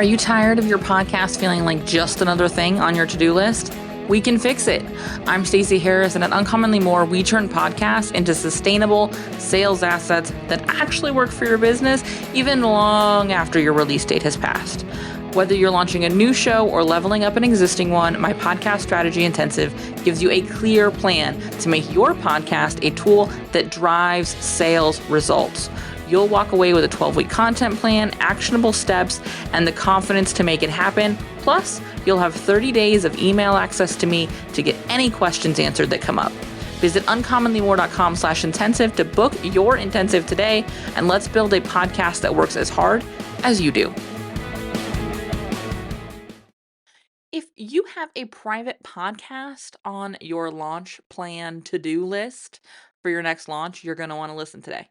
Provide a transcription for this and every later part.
Are you tired of your podcast feeling like just another thing on your to-do list? We can fix it. I'm Stacey Harris, and at Uncommonly More, we turn podcasts into sustainable sales assets that actually work for your business even long after your release date has passed. Whether you're launching a new show or leveling up an existing one, my podcast strategy intensive gives you a clear plan to make your podcast a tool that drives sales results. You'll walk away with a 12-week content plan, actionable steps, and the confidence to make it happen. Plus, you'll have 30 days of email access to me to get any questions answered that come up. Visit uncommonlymore.com/intensive to book your intensive today, and let's build a podcast that works as hard as you do. If you have a private podcast on your launch plan to-do list for your next launch, you're going to want to listen today.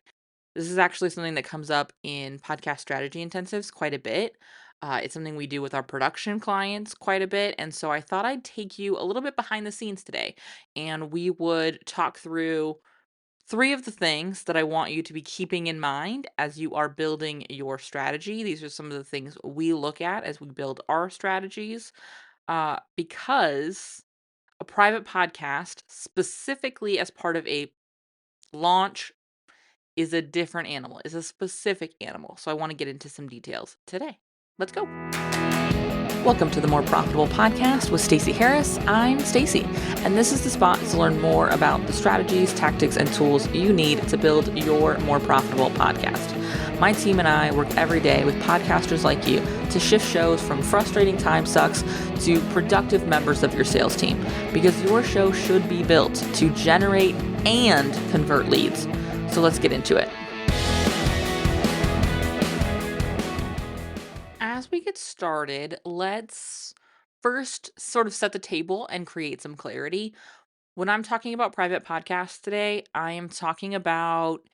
This is actually something that comes up in podcast strategy intensives quite a bit. It's something we do with our production clients quite a bit. And so I thought I'd take you a little bit behind the scenes today, and we would talk through 3 of the things that I want you to be keeping in mind as you are building your strategy. These are some of the things we look at as we build our strategies, because a private podcast, specifically as part of a launch, is a different animal, is a specific animal. So I want to get into some details today. Let's go. Welcome to the More Profitable Podcast with Stacey Harris. I'm Stacey, and this is the spot to learn more about the strategies, tactics, and tools you need to build your more profitable podcast. My team and I work every day with podcasters like you to shift shows from frustrating time sucks to productive members of your sales team, because your show should be built to generate and convert leads. So let's get into it. As we get started, let's first sort of set the table and create some clarity. When I'm talking about private podcasts today, I am talking about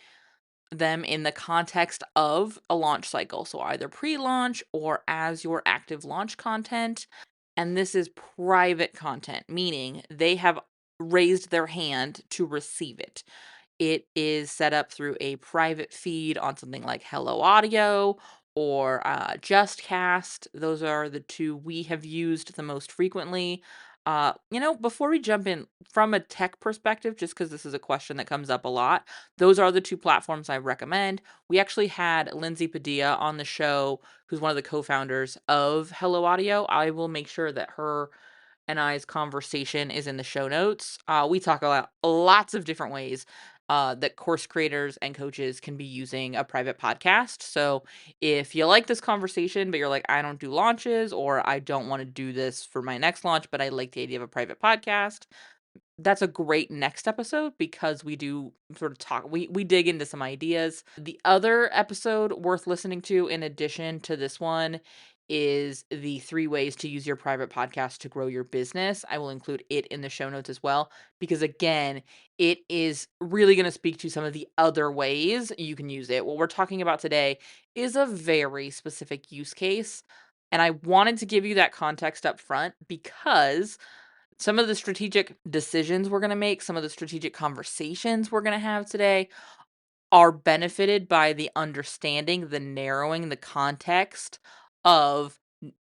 them in the context of a launch cycle. So either pre-launch or as your active launch content. And this is private content, meaning they have raised their hand to receive it. It is set up through a private feed on something like Hello Audio or JustCast. Those are the 2 we have used the most frequently. Before we jump in from a tech perspective, just because this is a question that comes up a lot, those are the 2 platforms I recommend. We actually had Lindsay Padilla on the show, who's one of the co-founders of Hello Audio. I will make sure that her and I's conversation is in the show notes. We talk about lots of different ways that course creators and coaches can be using a private podcast. So if you like this conversation, but you're like, I don't do launches, or I don't want to do this for my next launch, but I like the idea of a private podcast, that's a great next episode, because we do sort of talk, we dig into some ideas. The other episode worth listening to in addition to this one is the 3 ways to use your private podcast to grow your business. I will include it in the show notes as well, because again, it is really going to speak to some of the other ways you can use it. What we're talking about today is a very specific use case, and I wanted to give you that context up front, because some of the strategic decisions we're going to make, some of the strategic conversations we're going to have today are benefited by the understanding, the narrowing, the context of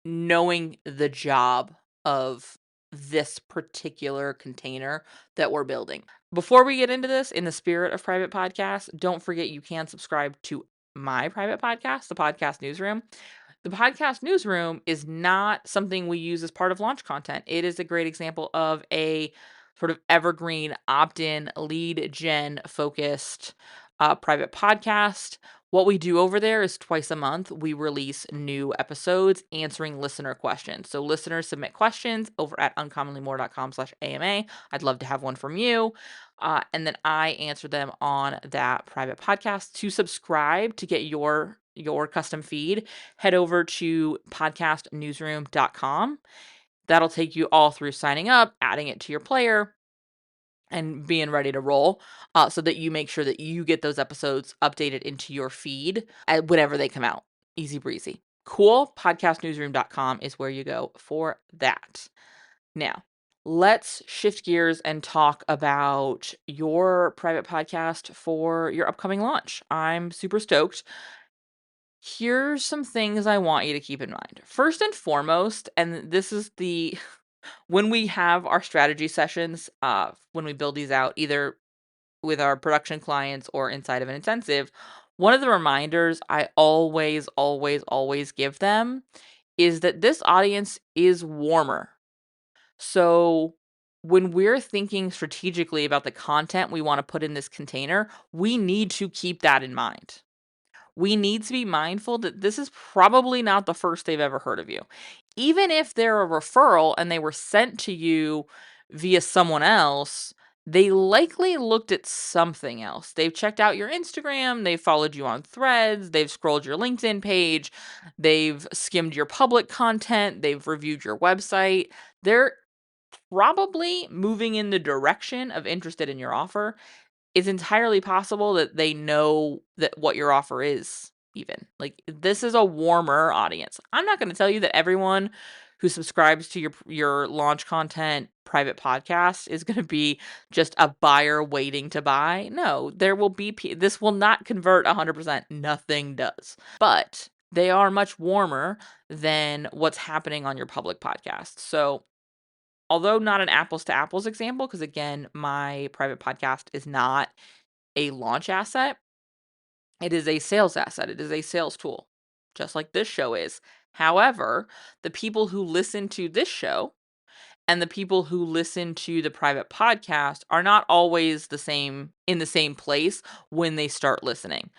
knowing the job of this particular container that we're building. Before we get into this, in the spirit of private podcasts, don't forget you can subscribe to my private podcast, the Podcast Newsroom. The Podcast Newsroom is not something we use as part of launch content. It is a great example of a sort of evergreen opt-in lead gen focused private podcast. What we do over there is twice a month, we release new episodes answering listener questions. So listeners submit questions over at uncommonlymore.com/AMA. I'd love to have one from you. And then I answer them on that private podcast. To subscribe to get your custom feed, head over to podcastnewsroom.com. That'll take you all through signing up, adding it to your player, and being ready to roll, so that you make sure that you get those episodes updated into your feed whenever they come out. Easy breezy. Cool. Podcastnewsroom.com is where you go for that. Now, let's shift gears and talk about your private podcast for your upcoming launch. I'm super stoked. Here's some things I want you to keep in mind. First and foremost, and this is when we have our strategy sessions, when we build these out, either with our production clients or inside of an intensive, one of the reminders I always, always, always give them is that this audience is warmer. So when we're thinking strategically about the content we want to put in this container, we need to keep that in mind. We need to be mindful that this is probably not the first they've ever heard of you. Even if they're a referral and they were sent to you via someone else, they likely looked at something else. They've checked out your Instagram, they've followed you on Threads, they've scrolled your LinkedIn page, they've skimmed your public content, they've reviewed your website. They're probably moving in the direction of interested in your offer. It's entirely possible that they know that what your offer is even. Like, this is a warmer audience. I'm not going to tell you that everyone who subscribes to your launch content private podcast is going to be just a buyer waiting to buy. No, there will be this will not convert 100%. Nothing does. But they are much warmer than what's happening on your public podcast. So, although not an apples to apples example, because again, my private podcast is not a launch asset, it is a sales asset. It is a sales tool, just like this show is. However, the people who listen to this show and the people who listen to the private podcast are not always in the same place when they start listening.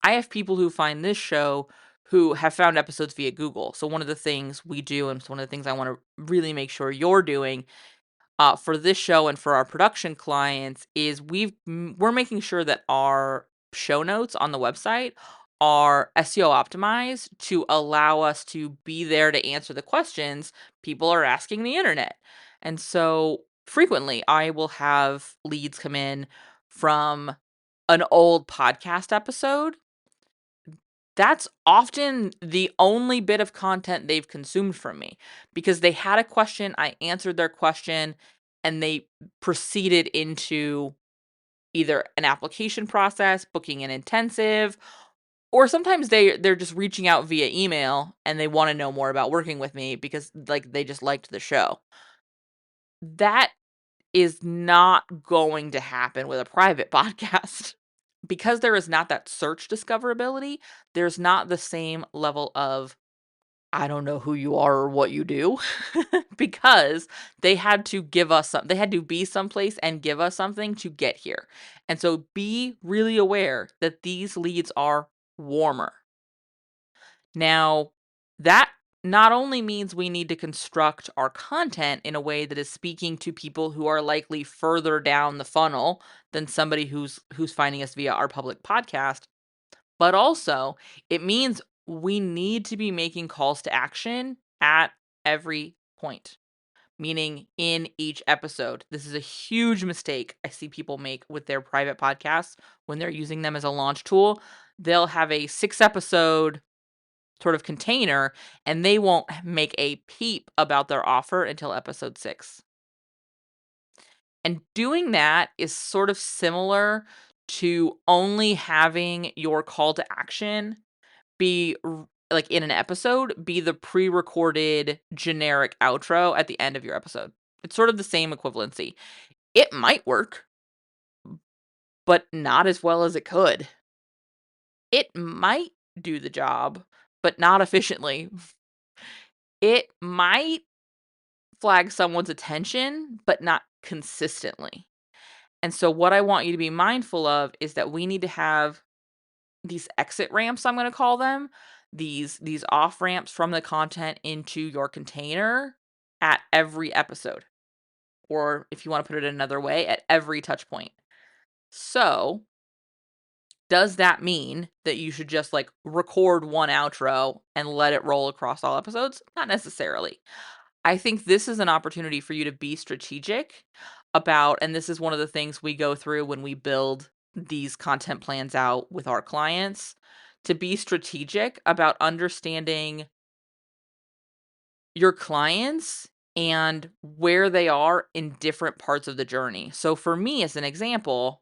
I have people who find this show who have found episodes via Google. So one of the things we do, and it's one of the things I want to really make sure you're doing for this show and for our production clients, is we're making sure that our show notes on the website are SEO optimized to allow us to be there to answer the questions people are asking the internet. And so frequently I will have leads come in from an old podcast episode. That's often the only bit of content they've consumed from me, because they had a question, I answered their question, and they proceeded into either an application process, booking an intensive, or sometimes they're just reaching out via email and they want to know more about working with me because like they just liked the show. That is not going to happen with a private podcast. Because there is not that search discoverability, there's not the same level of, I don't know who you are or what you do, because they had to give us they had to be someplace and give us something to get here. And so be really aware that these leads are warmer. Now, that not only means we need to construct our content in a way that is speaking to people who are likely further down the funnel than somebody who's finding us via our public podcast, but also it means we need to be making calls to action at every point, meaning in each episode. This is a huge mistake I see people make with their private podcasts when they're using them as a launch tool. They'll have a 6-episode sort of container, and they won't make a peep about their offer until episode 6. And doing that is sort of similar to only having your call to action be like in an episode, be the pre-recorded generic outro at the end of your episode. It's sort of the same equivalency. It might work, but not as well as it could. It might do the job, but not efficiently. It might flag someone's attention, but not consistently. And so what I want you to be mindful of is that we need to have these exit ramps, I'm going to call them, these off ramps from the content into your container at every episode. Or if you want to put it another way, at every touch point. So, does that mean that you should just like record one outro and let it roll across all episodes? Not necessarily. I think this is an opportunity for you to be strategic about, and this is one of the things we go through when we build these content plans out with our clients, to be strategic about understanding your clients and where they are in different parts of the journey. So for me, as an example,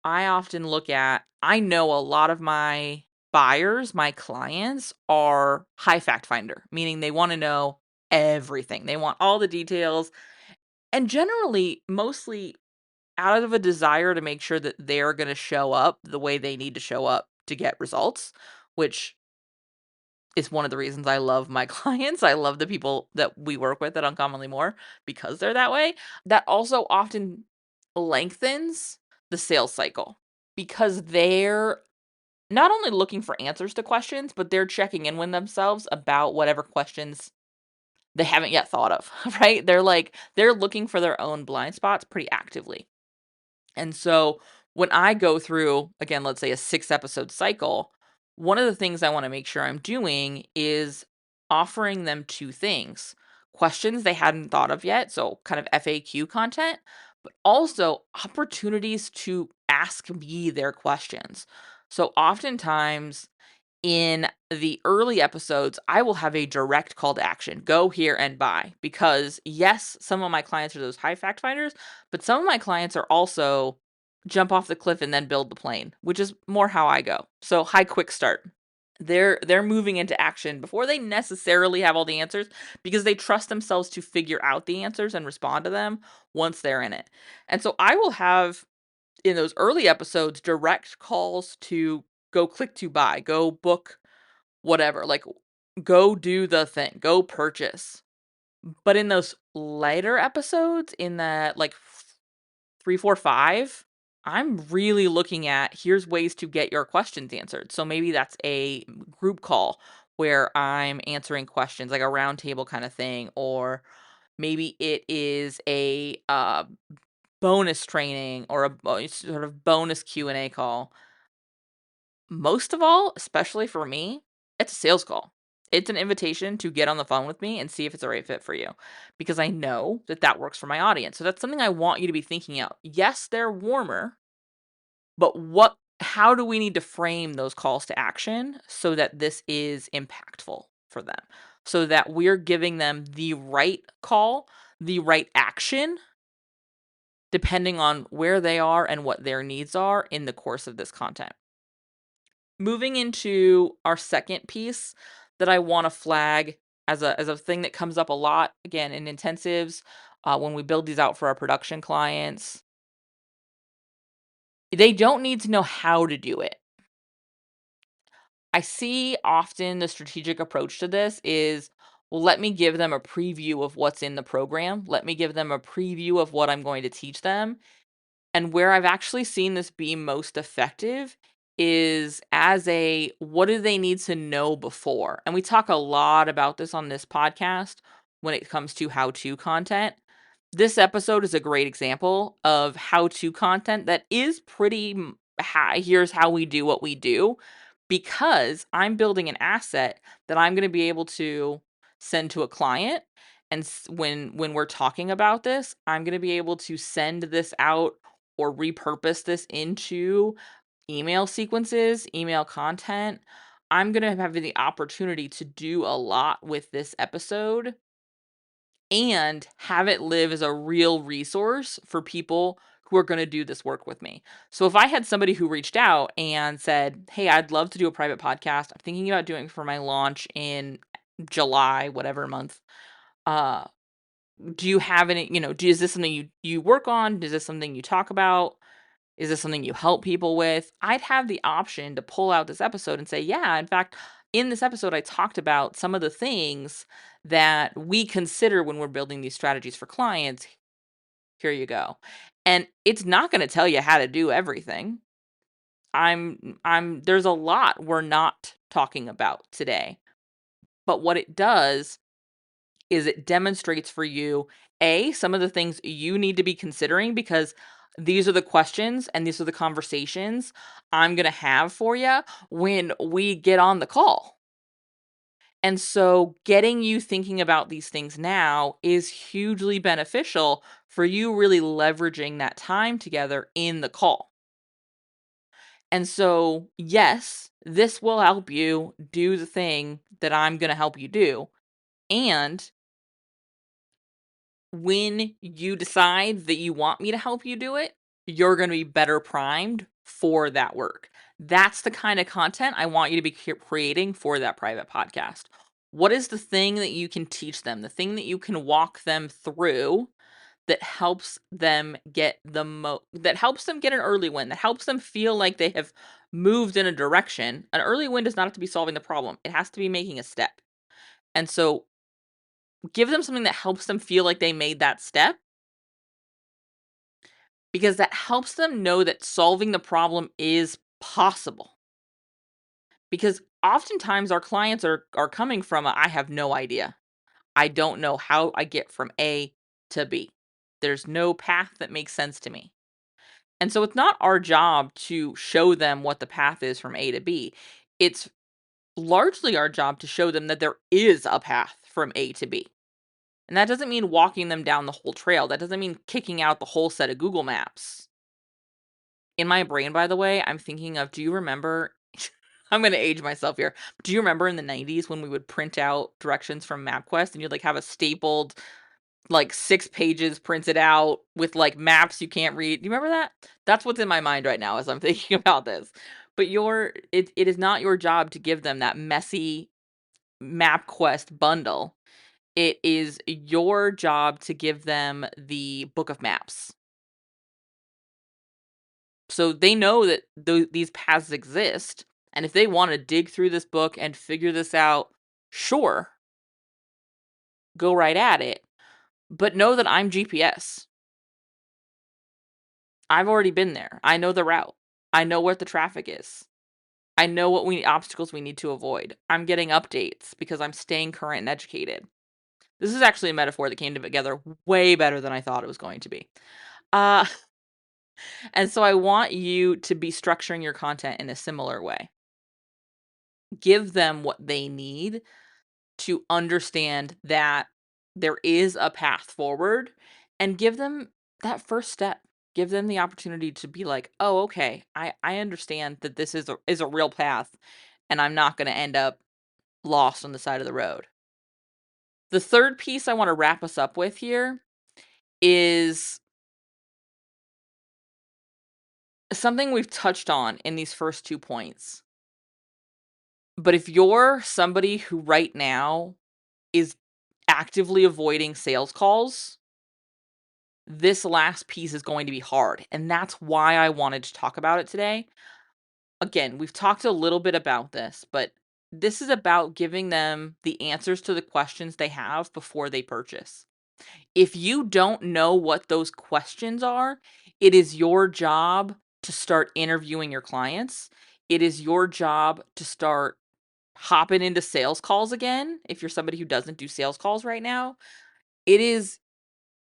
I often look at, I know a lot of my buyers, my clients, are high fact finder, meaning they want to know everything. They want all the details, and generally, mostly out of a desire to make sure that they're going to show up the way they need to show up to get results, which is one of the reasons I love my clients. I love the people that we work with at Uncommonly More because they're that way. That also often lengthens the sales cycle because they're not only looking for answers to questions, but they're checking in with themselves about whatever questions they haven't yet thought of, right? They're looking for their own blind spots pretty actively. And so when I go through, again, let's say a 6 episode cycle, one of the things I want to make sure I'm doing is offering them 2 things: questions they hadn't thought of yet, so kind of FAQ content, but also opportunities to ask me their questions. So oftentimes in the early episodes, I will have a direct call to action. Go here and buy. Because yes, some of my clients are those high fact finders, but some of my clients are also jump off the cliff and then build the plane, which is more how I go. So high quick start. They're moving into action before they necessarily have all the answers because they trust themselves to figure out the answers and respond to them once they're in it. And so I will have in those early episodes direct calls to go click to buy, go book whatever, like go do the thing, go purchase. But in those later episodes, in that like 3, 4, 5, I'm really looking at here's ways to get your questions answered. So maybe that's a group call where I'm answering questions, like a roundtable kind of thing, or maybe it is a bonus training or a sort of bonus Q&A call. Most of all, especially for me, it's a sales call. It's an invitation to get on the phone with me and see if it's a right fit for you, because I know that that works for my audience. So that's something I want you to be thinking out. Yes, they're warmer, but how do we need to frame those calls to action so that this is impactful for them? So that we're giving them the right call, the right action, depending on where they are and what their needs are in the course of this content. Moving into our second piece that I want to flag as a thing that comes up a lot, again, in intensives, when we build these out for our production clients, they don't need to know how to do it. I see often the strategic approach to this is, well, let me give them a preview of what's in the program. Let me give them a preview of what I'm going to teach them. And where I've actually seen this be most effective is as a what do they need to know before? And we talk a lot about this on this podcast when it comes to how-to content. This episode is a great example of how-to content that is pretty here's how we do what we do, because I'm building an asset that I'm going to be able to send to a client. And when we're talking about this, I'm going to be able to send this out or repurpose this into email sequences, email content. I'm going to have the opportunity to do a lot with this episode and have it live as a real resource for people who are going to do this work with me. So if I had somebody who reached out and said, "Hey, I'd love to do a private podcast. I'm thinking about doing it for my launch in July, whatever month. Uh, do you have any, is this something you work on? Is this something you talk about? Is this something you help people with?" I'd have the option to pull out this episode and say, "Yeah, in fact, in this episode, I talked about some of the things that we consider when we're building these strategies for clients. Here you go." And it's not going to tell you how to do everything. There's a lot we're not talking about today. But what it does is it demonstrates for you, some of the things you need to be considering, because these are the questions and these are the conversations I'm going to have for you when we get on the call. And so getting you thinking about these things now is hugely beneficial for you really leveraging that time together in the call. And so, yes, this will help you do the thing that I'm going to help you do. And when you decide that you want me to help you do it, you're going to be better primed for that work. That's the kind of content I want you to be creating for that private podcast. What is the thing that you can teach them, the thing that you can walk them through that helps them get that helps them get an early win, that helps them feel like they have moved in a direction. An early win does not have to be solving the problem. It has to be making a step. And so give them something that helps them feel like they made that step, because that helps them know that solving the problem is possible. Because oftentimes our clients are coming from I have no idea. I don't know how I get from A to B. There's no path that makes sense to me. And so it's not our job to show them what the path is from A to B. It's largely our job to show them that there is a path from A to B. And that doesn't mean walking them down the whole trail. That doesn't mean kicking out the whole set of Google Maps. In my brain, by the way, I'm thinking of, do you remember? I'm going to age myself here. Do you remember in the 90s when we would print out directions from MapQuest and you'd like have a stapled, like 6 pages printed out with like maps you can't read? Do you remember that? That's what's in my mind right now as I'm thinking about this. But it is not your job to give them that messy MapQuest bundle. It is your job to give them the book of maps. So they know that these paths exist. And if they want to dig through this book and figure this out, sure, go right at it. But know that I'm GPS. I've already been there. I know the route. I know what the traffic is. I know what obstacles we need to avoid. I'm getting updates because I'm staying current and educated. This is actually a metaphor that came together way better than I thought it was going to be. And so I want you to be structuring your content in a similar way. Give them what they need to understand that there is a path forward, and give them that first step. Give them the opportunity to be like, oh, okay, I understand that this is a real path and I'm not going to end up lost on the side of the road. The third piece I want to wrap us up with here is something we've touched on in these first 2 points. But if you're somebody who right now is actively avoiding sales calls, this last piece is going to be hard. And that's why I wanted to talk about it today. Again, we've talked a little bit about this, but this is about giving them the answers to the questions they have before they purchase. If you don't know what those questions are, it is your job to start interviewing your clients. It is your job to start hopping into sales calls again. If you're somebody who doesn't do sales calls right now, it is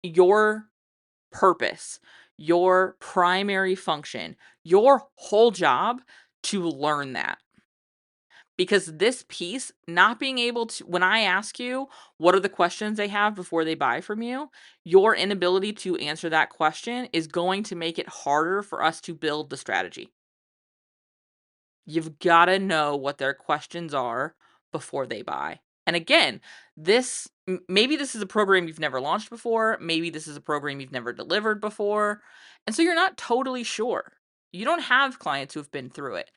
your purpose, your primary function, your whole job to learn that. Because this piece, not being able to, when I ask you what are the questions they have before they buy from you, your inability to answer that question is going to make it harder for us to build the strategy. You've got to know what their questions are before they buy. And again, maybe this is a program you've never launched before. Maybe this is a program you've never delivered before. And so you're not totally sure. You don't have clients who have been through it.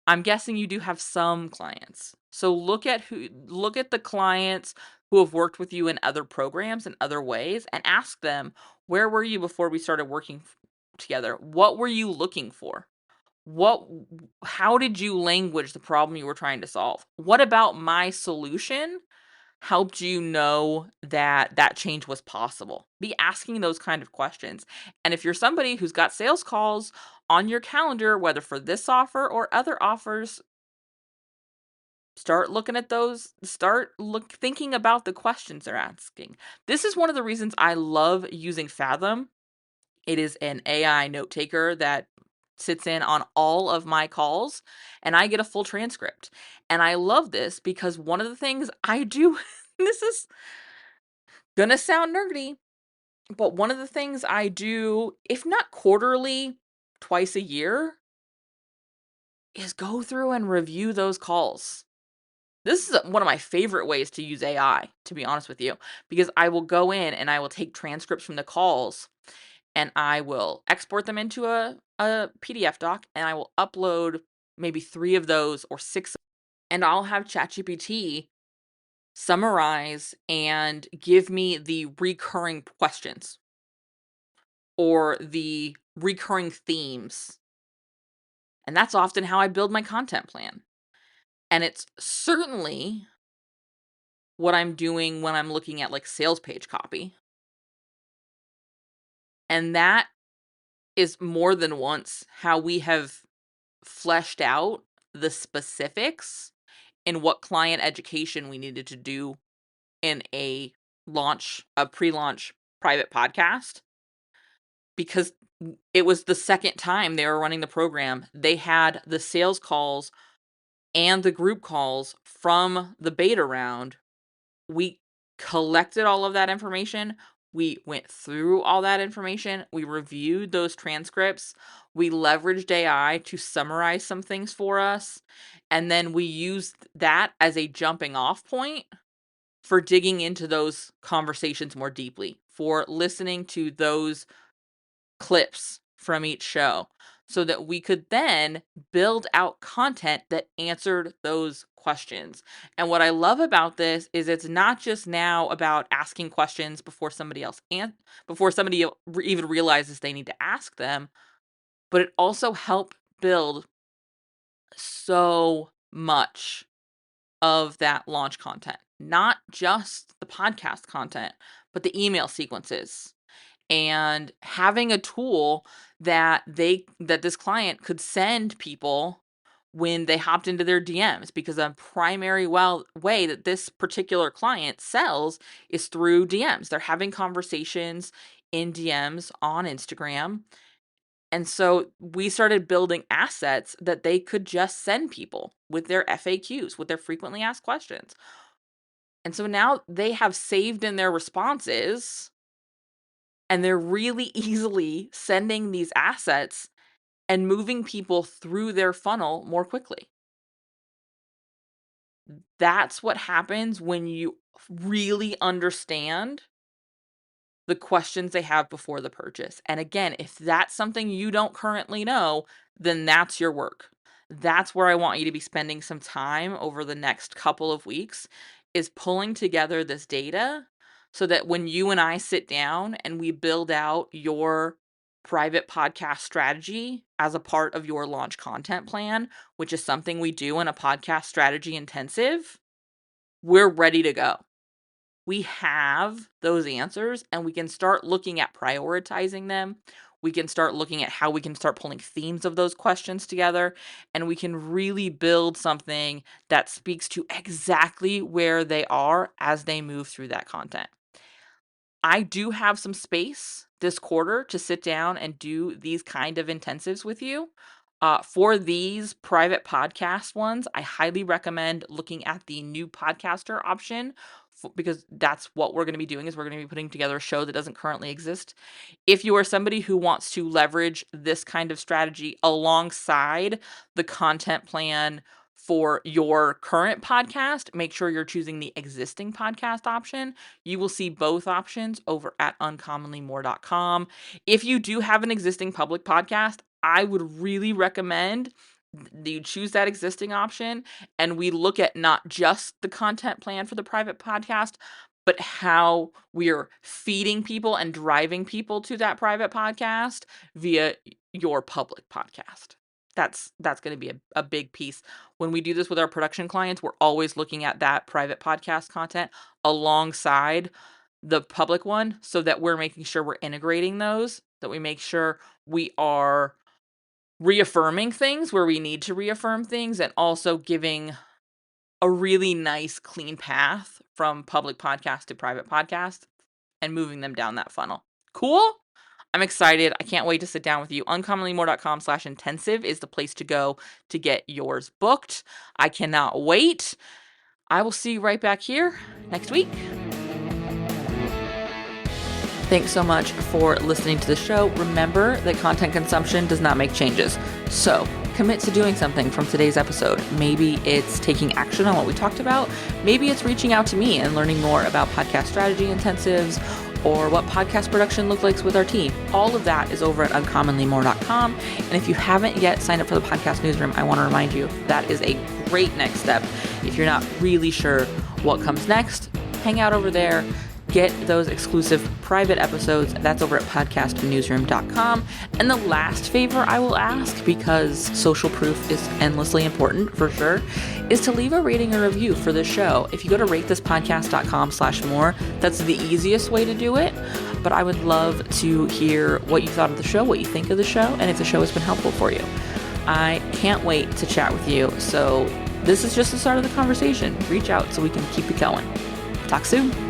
I'm guessing you do have some clients. So look at the clients who have worked with you in other programs and other ways and ask them, where were you before we started working together? What were you looking for? How did you language the problem you were trying to solve? What about my solution helped you know that change was possible? Be asking those kind of questions. And if you're somebody who's got sales calls on your calendar, whether for this offer or other offers, start looking at those, thinking about the questions they're asking. This is one of the reasons I love using Fathom. It is an AI note taker that sits in on all of my calls, and I get a full transcript. And I love this because one of the things I do, this is gonna sound nerdy, but one of the things I do, if not quarterly, twice a year, is go through and review those calls. This is one of my favorite ways to use AI, to be honest with you, because I will go in and I will take transcripts from the calls and I will export them into a PDF doc and I will upload maybe 3 of those or 6, and I'll have ChatGPT summarize and give me the recurring questions or the recurring themes. And that's often how I build my content plan. And it's certainly what I'm doing when I'm looking at like sales page copy. And that is more than once how we have fleshed out the specifics in what client education we needed to do in a pre-launch private podcast, because it was the second time they were running the program. They had the sales calls and the group calls from the beta round. We collected all of that information. We went through all that information. We reviewed those transcripts. We leveraged AI to summarize some things for us. And then we used that as a jumping off point for digging into those conversations more deeply, for listening to those clips from each show, so that we could then build out content that answered those questions. And what I love about this is it's not just now about asking questions before somebody even realizes they need to ask them, but it also helped build so much of that launch content, not just the podcast content, but the email sequences, and having a tool that this client could send people when they hopped into their DMs, because a primary way that this particular client sells is through DMs. They're having conversations in DMs on Instagram. And so we started building assets that they could just send people with their FAQs, with their frequently asked questions. And so now they have saved in their responses, and they're really easily sending these assets and moving people through their funnel more quickly. That's what happens when you really understand the questions they have before the purchase. And again, if that's something you don't currently know, then that's your work. That's where I want you to be spending some time over the next couple of weeks, is pulling together this data so that when you and I sit down and we build out your private podcast strategy as a part of your launch content plan, which is something we do in a podcast strategy intensive, we're ready to go. We have those answers, and we can start looking at prioritizing them. We can start looking at how we can start pulling themes of those questions together, and we can really build something that speaks to exactly where they are as they move through that content. I do have some space this quarter to sit down and do these kind of intensives with you. For these private podcast ones, I highly recommend looking at the new podcaster option, because that's what we're going to be doing, is we're going to be putting together a show that doesn't currently exist. If you are somebody who wants to leverage this kind of strategy alongside the content plan for your current podcast, make sure you're choosing the existing podcast option. You will see both options over at uncommonlymore.com. If you do have an existing public podcast, I would really recommend you choose that existing option, and we look at not just the content plan for the private podcast, but how we're feeding people and driving people to that private podcast via your public podcast. That's going to be a big piece. When we do this with our production clients, we're always looking at that private podcast content alongside the public one, so that we're making sure we're integrating those, that we make sure we are reaffirming things where we need to reaffirm things, and also giving a really nice clean path from public podcast to private podcast and moving them down that funnel. Cool? I'm excited. I can't wait to sit down with you. uncommonlymore.com/intensive is the place to go to get yours booked. I cannot wait. I will see you right back here next week. Thanks so much for listening to the show. Remember that content consumption does not make changes. So commit to doing something from today's episode. Maybe it's taking action on what we talked about. Maybe it's reaching out to me and learning more about podcast strategy intensives, or what podcast production looks like with our team. All of that is over at uncommonlymore.com. And if you haven't yet signed up for the podcast newsroom, I want to remind you that is a great next step. If you're not really sure what comes next, hang out over there. Get those exclusive private episodes. That's over at podcastnewsroom.com. And the last favor I will ask, because social proof is endlessly important for sure, is to leave a rating or review for the show. If you go to ratethispodcast.com/more, that's the easiest way to do it. But I would love to hear what you thought of the show, what you think of the show, and if the show has been helpful for you. I can't wait to chat with you. So this is just the start of the conversation. Reach out so we can keep it going. Talk soon.